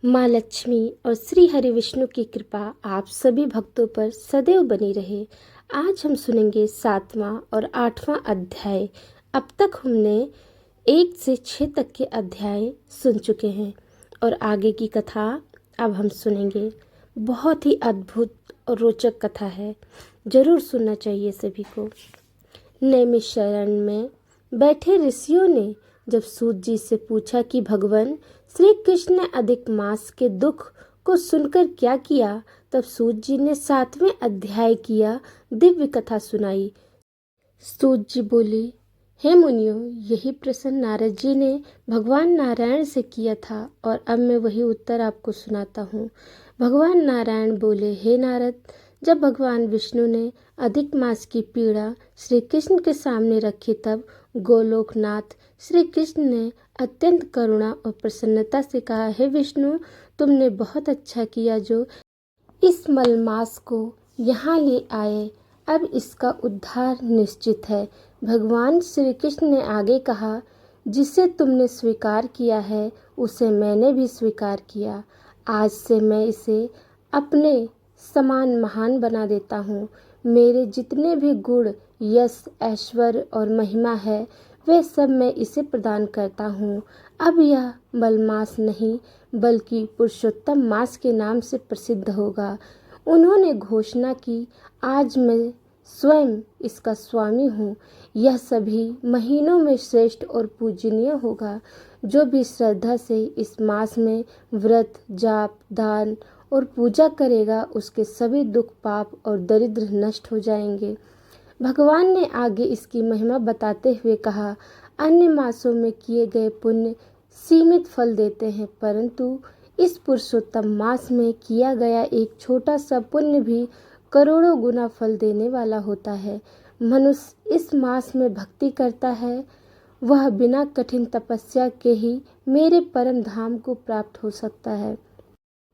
माँ लक्ष्मी और श्री हरि विष्णु की कृपा आप सभी भक्तों पर सदैव बनी रहे। आज हम सुनेंगे 7वां और 8वां अध्याय। अब तक हमने 1 से 6 तक के अध्याय सुन चुके हैं और आगे की कथा अब हम सुनेंगे। बहुत ही अद्भुत और रोचक कथा है, जरूर सुनना चाहिए सभी को। नैमिषारण्य में बैठे ऋषियों ने जब सूत जी से पूछा कि भगवान श्री कृष्ण ने अधिक मास के दुख को सुनकर क्या किया, तब सूत जी ने 7वें अध्याय किया दिव्य कथा सुनाई। सूत जी बोली, हे मुनियों, यही प्रश्न नारद जी ने भगवान नारायण से किया था और अब मैं वही उत्तर आपको सुनाता हूँ। भगवान नारायण बोले, हे नारद, जब भगवान विष्णु ने अधिक मास की पीड़ा श्री कृष्ण के सामने रखी, तब गोलोकनाथ श्री कृष्ण ने अत्यंत करुणा और प्रसन्नता से कहा, हे विष्णु, तुमने बहुत अच्छा किया जो इस मलमास को यहाँ ले आए। अब इसका उद्धार निश्चित है। भगवान श्री कृष्ण ने आगे कहा, जिसे तुमने स्वीकार किया है उसे मैंने भी स्वीकार किया। आज से मैं इसे अपने समान महान बना देता हूँ। मेरे जितने भी गुण, यश, ऐश्वर्य और महिमा है, वे सब मैं इसे प्रदान करता हूँ। अब यह मलमास नहीं बल्कि पुरुषोत्तम मास के नाम से प्रसिद्ध होगा। उन्होंने घोषणा की, आज मैं स्वयं इसका स्वामी हूँ। यह सभी महीनों में श्रेष्ठ और पूजनीय होगा। जो भी श्रद्धा से इस मास में व्रत, जाप, दान और पूजा करेगा, उसके सभी दुख, पाप और दरिद्र नष्ट हो जाएंगे। भगवान ने आगे इसकी महिमा बताते हुए कहा, अन्य मासों में किए गए पुण्य सीमित फल देते हैं, परंतु इस पुरुषोत्तम मास में किया गया एक छोटा सा पुण्य भी करोड़ों गुना फल देने वाला होता है। मनुष्य इस मास में भक्ति करता है, वह बिना कठिन तपस्या के ही मेरे परम धाम को प्राप्त हो सकता है।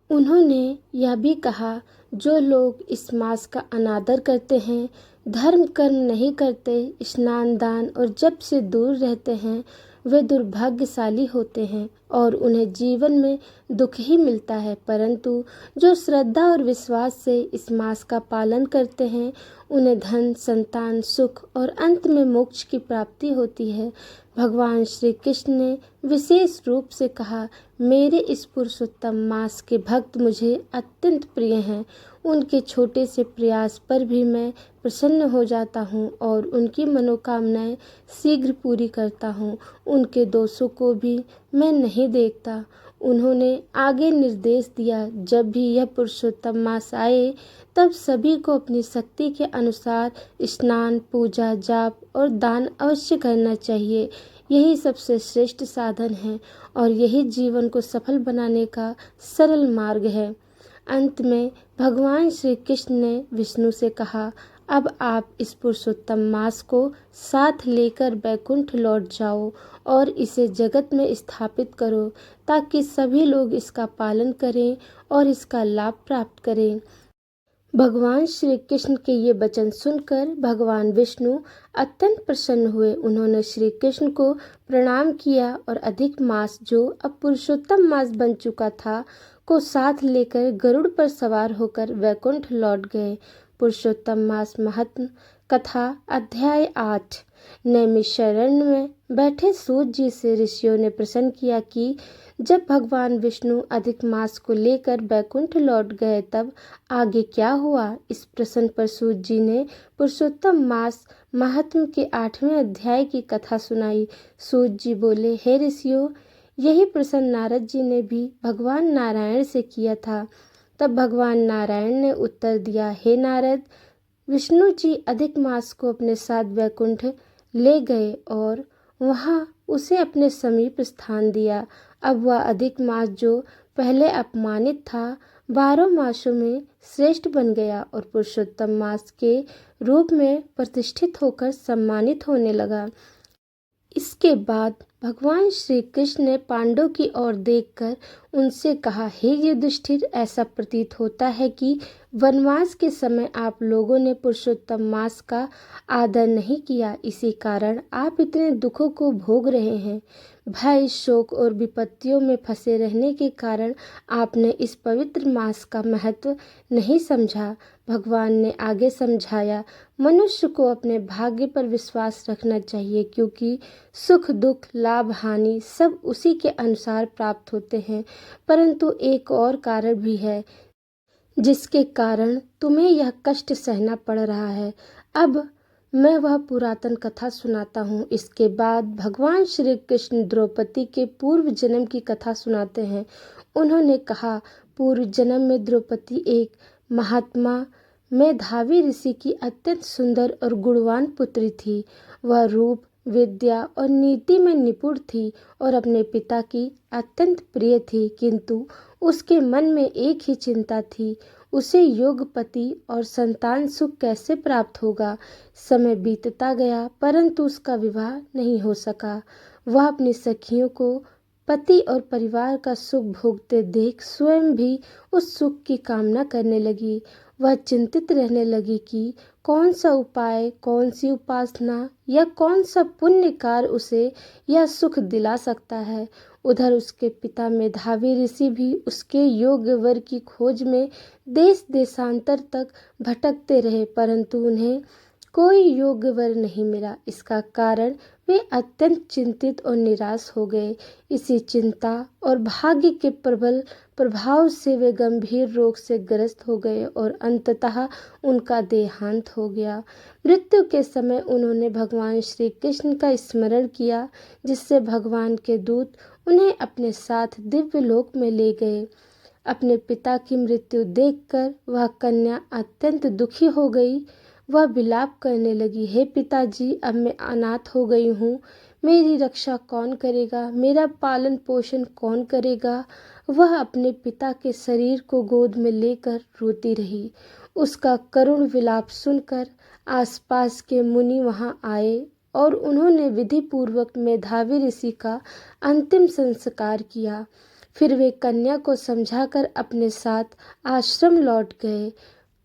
उन्होंने यह भी कहा, जो लोग इस मास का अनादर करते हैं, धर्म कर्म नहीं करते, स्नान, दान और जप से दूर रहते हैं, वे दुर्भाग्यशाली होते हैं और उन्हें जीवन में दुख ही मिलता है। परंतु जो श्रद्धा और विश्वास से इस मास का पालन करते हैं, उन्हें धन, संतान, सुख और अंत में मोक्ष की प्राप्ति होती है। भगवान श्री कृष्ण ने विशेष रूप से कहा, मेरे इस पुरुषोत्तम मास के भक्त मुझे अत्यंत प्रिय हैं। उनके छोटे से प्रयास पर भी मैं प्रसन्न हो जाता हूँ और उनकी मनोकामनाएं शीघ्र पूरी करता हूँ। उनके दोषों को भी मैं नहीं देखता। उन्होंने आगे निर्देश दिया, जब भी यह पुरुषोत्तम मास आए, तब सभी को अपनी शक्ति के अनुसार स्नान, पूजा, जाप और दान अवश्य करना चाहिए। यही सबसे श्रेष्ठ साधन है और यही जीवन को सफल बनाने का सरल मार्ग है। अंत में भगवान श्री कृष्ण ने विष्णु से कहा, अब आप इस पुरुषोत्तम मास को साथ लेकर बैकुंठ लौट जाओ और इसे जगत में स्थापित करो, ताकि सभी लोग इसका पालन करें और इसका लाभ प्राप्त करें। भगवान श्री कृष्ण के ये वचन सुनकर भगवान विष्णु अत्यंत प्रसन्न हुए। उन्होंने श्री कृष्ण को प्रणाम किया और अधिक मास, जो अब पुरुषोत्तम मास बन चुका था, को साथ लेकर गरुड़ पर सवार होकर वैकुंठ लौट गए। पुरुषोत्तम मास महात्म कथा अध्याय 8। नैमिषारण्य में बैठे सूत जी से ऋषियों ने प्रश्न किया कि जब भगवान विष्णु अधिक मास को लेकर बैकुंठ लौट गए, तब आगे क्या हुआ। इस प्रश्न पर सूत जी ने पुरुषोत्तम मास महात्म्य के 8वें अध्याय की कथा सुनाई। सूत जी बोले, हे ऋषियों, यही प्रश्न नारद जी ने भी भगवान नारायण से किया था। तब भगवान नारायण ने उत्तर दिया, हे नारद, विष्णु जी अधिक मास को अपने साथ वैकुंठ ले गए और वहाँ उसे अपने समीप स्थान दिया। अब वह अधिक मास, जो पहले अपमानित था, 12 मासों में श्रेष्ठ बन गया और पुरुषोत्तम मास के रूप में प्रतिष्ठित होकर सम्मानित होने लगा। इसके बाद भगवान श्री कृष्ण ने पांडवों की ओर देखकर उनसे कहा, हे युधिष्ठिर, ऐसा प्रतीत होता है कि वनवास के समय आप लोगों ने पुरुषोत्तम मास का आदर नहीं किया। इसी कारण आप इतने दुखों को भोग रहे हैं। भय, शोक और विपत्तियों में फंसे रहने के कारण आपने इस पवित्र मास का महत्व नहीं समझा। भगवान ने आगे समझाया, मनुष्य को अपने भाग्य पर विश्वास रखना चाहिए, क्योंकि सुख दुख, लाभ हानि सब उसी के अनुसार प्राप्त होते हैं। परंतु एक और कारण भी है जिसके कारण तुम्हें यह कष्ट सहना पड़ रहा है। अब मैं वह पुरातन कथा सुनाता हूँ। इसके बाद भगवान श्री कृष्ण द्रौपदी के पूर्व जन्म की कथा सुनाते हैं। उन्होंने कहा, पूर्व जन्म में द्रौपदी एक महात्मा मेधावी ऋषि की अत्यंत सुंदर और गुणवान पुत्री थी। वह रूप, विद्या और नीति में निपुण थी और अपने पिता की अत्यंत प्रिय थी, किंतु उसके मन में एक ही चिंता थी, उसे योग्य पति और संतान सुख कैसे प्राप्त होगा। समय बीतता गया, परंतु उसका विवाह नहीं हो सका। वह अपनी सखियों को पति और परिवार का सुख भोगते देख स्वयं भी उस सुख की कामना करने लगी। वह चिंतित रहने लगी कि कौन सा उपाय, कौन सी उपासना या कौन सा पुण्य कार्य उसे यह सुख दिला सकता है। उधर उसके पिता मेधावी ऋषि भी उसके योग्य वर की खोज में देश देशांतर तक भटकते रहे, परंतु उन्हें कोई योग्य वर नहीं मिला। इसका कारण वे अत्यंत चिंतित और निराश हो गए। इसी चिंता और भाग्य के प्रबल प्रभाव से वे गंभीर रोग से ग्रस्त हो गए और अंततः उनका देहांत हो गया। मृत्यु के समय उन्होंने भगवान श्री कृष्ण का स्मरण किया, जिससे भगवान के दूत उन्हें अपने साथ दिव्य लोक में ले गए। अपने पिता की मृत्यु देखकर वह कन्या अत्यंत दुखी हो गई। वह विलाप करने लगी, हे पिताजी, अब मैं अनाथ हो गई हूँ। मेरी रक्षा कौन करेगा, मेरा पालन पोषण कौन करेगा। वह अपने पिता के शरीर को गोद में लेकर रोती रही। उसका करुण विलाप सुनकर आसपास के मुनि वहाँ आए और उन्होंने विधि पूर्वक मेधावी ऋषि का अंतिम संस्कार किया। फिर वे कन्या को समझाकर अपने साथ आश्रम लौट गए।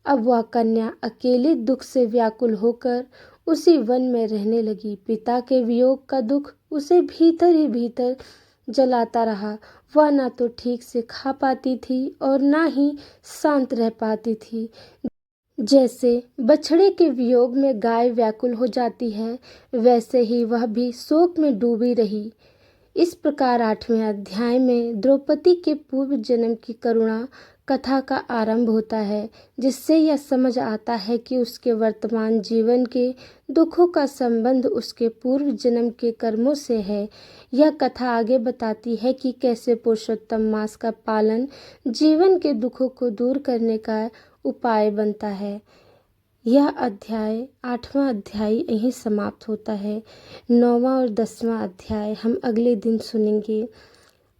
अब वह कन्या अकेली दुख से व्याकुल होकर उसी वन में रहने लगी। पिता के वियोग का दुख उसे भीतर ही भीतर जलाता रहा। वह ना तो ठीक से खा पाती थी और ना ही शांत रह पाती थी। जैसे बछड़े के वियोग में गाय व्याकुल हो जाती है, वैसे ही वह भी शोक में डूबी रही। इस प्रकार 8वें अध्याय में द्रौपदी के पूर्व जन्म की करुणा कथा का आरंभ होता है, जिससे यह समझ आता है कि उसके वर्तमान जीवन के दुखों का संबंध उसके पूर्व जन्म के कर्मों से है। यह कथा आगे बताती है कि कैसे पुरुषोत्तम मास का पालन जीवन के दुखों को दूर करने का उपाय बनता है। यह अध्याय 8वां अध्याय यहीं समाप्त होता है। 9वां और 10वां अध्याय हम अगले दिन सुनेंगे।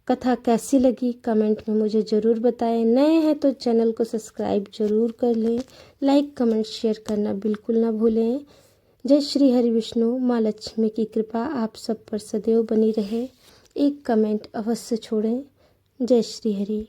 कथा कैसी लगी कमेंट में मुझे ज़रूर बताएं। नए हैं तो चैनल को सब्सक्राइब जरूर कर लें। लाइक कमेंट शेयर करना बिल्कुल ना भूलें। जय श्री हरि विष्णु। माँ लक्ष्मी की कृपा आप सब पर सदैव बनी रहे। एक कमेंट अवश्य छोड़ें। जय श्री हरि।